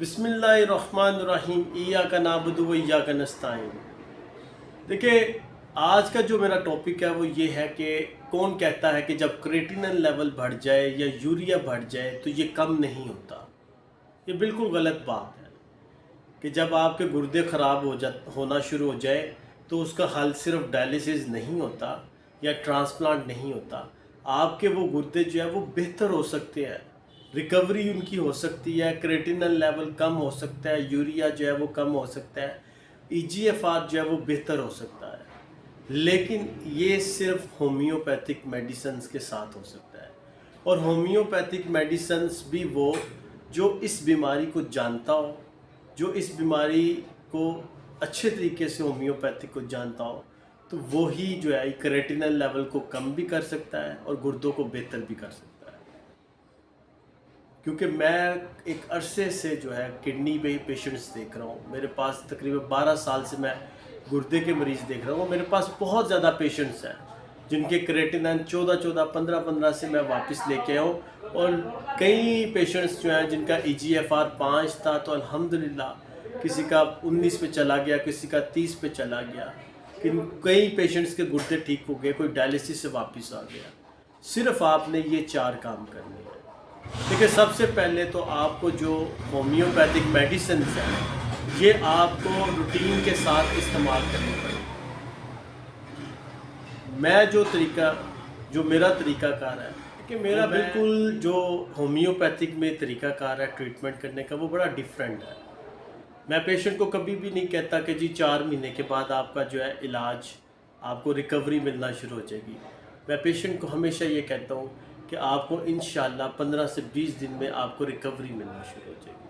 बिस्मिल्लाहिर्रहमानिर्रहीम इय्याका नअबुदु व इय्याका नस्तईन। देखिए, आज का जो मेरा टॉपिक है वो ये है कि कौन कहता है कि जब क्रिएटिनिन लेवल बढ़ जाए या यूरिया बढ़ जाए तो ये कम नहीं होता। ये बिल्कुल गलत बात है कि जब आपके गुर्दे ख़राब होना शुरू हो जाए तो उसका हल सिर्फ डायलिसिस नहीं होता या ट्रांसप्लांट नहीं होता। आपके वो गुर्दे जो है वो बेहतर हो सकते हैं, रिकवरी उनकी हो सकती है, क्रिएटिनिन लेवल कम हो सकता है, यूरिया जो है वो कम हो सकता है, ईजीएफआर जो है वो बेहतर हो सकता है। लेकिन ये सिर्फ होम्योपैथिक मेडिसिन्स के साथ हो सकता है। और होम्योपैथिक मेडिसिन्स भी वो जो इस बीमारी को जानता हो, जो इस बीमारी को अच्छे तरीके से होम्योपैथिक को जानता हो, तो वो ही जो है क्रिएटिनिन लेवल को कम भी कर सकता है और गुर्दों को बेहतर भी कर सकता है। क्योंकि मैं एक अरसे से जो है किडनी पे पेशेंट्स देख रहा हूँ। मेरे पास तकरीबन 12 साल से मैं गुर्दे के मरीज़ देख रहा हूँ। मेरे पास बहुत ज़्यादा पेशेंट्स हैं जिनके क्रिएटिनिन 14-14, 15-15 से मैं वापस लेके आऊँ। और कई पेशेंट्स जो हैं जिनका ईजीएफआर 5 था तो अल्हम्दुलिल्लाह किसी का 19 पे चला गया, किसी का 30 पे चला गया। कई पेशेंट्स के गुर्दे ठीक हो गए, कोई डायलिसिस से वापस आ गया। सिर्फ आपने ये 4 काम करने हैं। देखिए, सबसे पहले तो आपको जो होम्योपैथिक मेडिसिन हैं ये आपको रूटीन के साथ इस्तेमाल करनी पड़ेगी। जो मेरा तरीक़ाकार है कि मेरा बिल्कुल जो होम्योपैथिक में तरीक़ाकार है ट्रीटमेंट करने का वो बड़ा डिफरेंट है। मैं पेशेंट को कभी भी नहीं कहता कि जी 4 महीने के बाद आपका जो है इलाज, आपको रिकवरी मिलना शुरू हो जाएगी। मैं पेशेंट को हमेशा ये कहता हूँ कि आपको इंशाल्लाह 15 से 20 दिन में आपको रिकवरी मिलना शुरू हो जाएगी।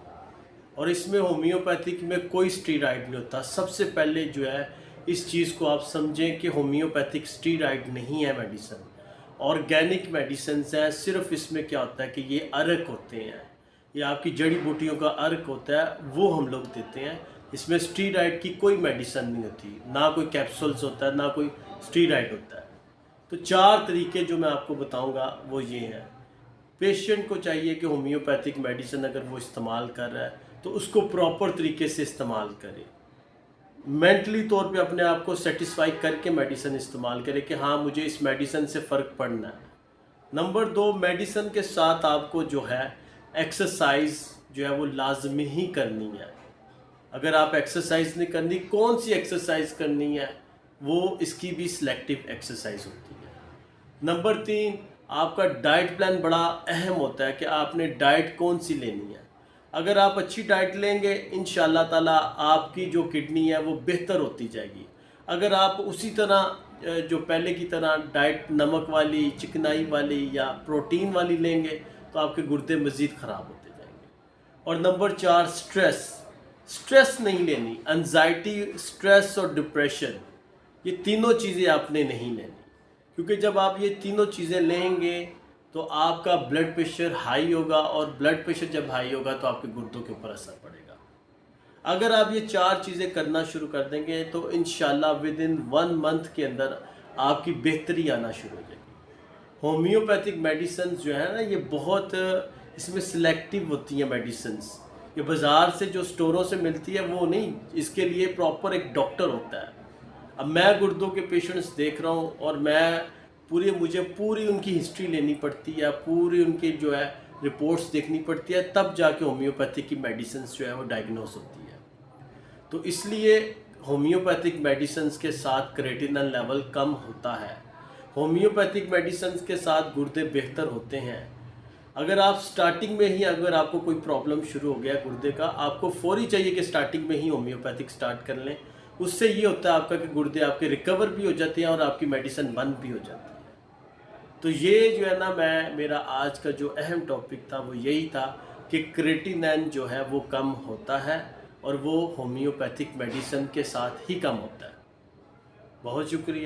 और इसमें होम्योपैथिक में कोई स्टीरॉइड नहीं होता। सबसे पहले जो है इस चीज़ को आप समझें कि होम्योपैथिक स्टीरॉइड नहीं है मेडिसिन, ऑर्गेनिक मेडिसिन हैं। सिर्फ इसमें क्या होता है कि ये अर्क होते हैं, ये आपकी जड़ी बूटियों का अर्क होता है, वो हम लोग देते हैं। इसमें स्टीरॉइड की कोई मेडिसिन नहीं होती, ना कोई कैप्सूल्स होता है, ना कोई स्टीरॉइड होता है। तो 4 तरीके जो मैं आपको बताऊंगा वो ये हैं। पेशेंट को चाहिए कि होम्योपैथिक मेडिसिन अगर वो इस्तेमाल कर रहा है तो उसको प्रॉपर तरीके से इस्तेमाल करे, मेंटली तौर पे अपने आप को सेटिस्फाई करके मेडिसिन इस्तेमाल करे कि हाँ मुझे इस मेडिसिन से फ़र्क पड़ना है। नंबर 2, मेडिसिन के साथ आपको जो है एक्सरसाइज जो है वो लाजमी ही करनी है। अगर आप एक्सरसाइज नहीं करनी, कौन सी एक्सरसाइज करनी है, वो इसकी भी सिलेक्टिव एक्सरसाइज होती है। नंबर 3, आपका डाइट प्लान बड़ा अहम होता है कि आपने डाइट कौन सी लेनी है। अगर आप अच्छी डाइट लेंगे इंशाल्लाह ताला आपकी जो किडनी है वो बेहतर होती जाएगी। अगर आप उसी तरह जो पहले की तरह डाइट नमक वाली, चिकनाई वाली या प्रोटीन वाली लेंगे तो आपके गुर्दे मज़ीद ख़राब होते जाएंगे। और नंबर 4, स्ट्रेस नहीं लेनी। एंजाइटी, स्ट्रेस और डिप्रेशन, ये तीनों चीज़ें आपने नहीं लेनी। क्योंकि जब आप ये तीनों चीज़ें लेंगे तो आपका ब्लड प्रेशर हाई होगा, और ब्लड प्रेशर जब हाई होगा तो आपके गुर्दों के ऊपर असर पड़ेगा। अगर आप ये 4 चीज़ें करना शुरू कर देंगे तो इंशाल्लाह विद इन 1 मंथ के अंदर आपकी बेहतरी आना शुरू हो जाएगी। होम्योपैथिक मेडिसिन जो है ना ये बहुत इसमें सिलेक्टिव होती हैं मेडिसिन्स। ये बाज़ार से जो स्टोरों से मिलती है वो नहीं, इसके लिए प्रॉपर एक डॉक्टर होता है। अब मैं गुर्दों के पेशेंट्स देख रहा हूँ और मुझे पूरी उनकी हिस्ट्री लेनी पड़ती है, पूरी उनकी जो है रिपोर्ट्स देखनी पड़ती है, तब जाके होम्योपैथिक की मेडिसिन जो है वो डायग्नोस होती है। तो इसलिए होम्योपैथिक मेडिसिन के साथ क्रिएटिनिन लेवल कम होता है। होम्योपैथिक मेडिसिन के साथ गुर्दे बेहतर होते हैं। अगर आप स्टार्टिंग में ही अगर आपको कोई प्रॉब्लम शुरू हो गया गुर्दे का, आपको फौरी चाहिए कि स्टार्टिंग में ही होम्योपैथिक स्टार्ट कर लें। उससे ये होता है आपका कि गुर्दे आपके रिकवर भी हो जाते हैं और आपकी मेडिसिन बंद भी हो जाती है। तो ये जो है ना मेरा आज का जो अहम टॉपिक था वो यही था कि क्रिएटिनिन जो है वो कम होता है और वो होम्योपैथिक मेडिसिन के साथ ही कम होता है। बहुत शुक्रिया।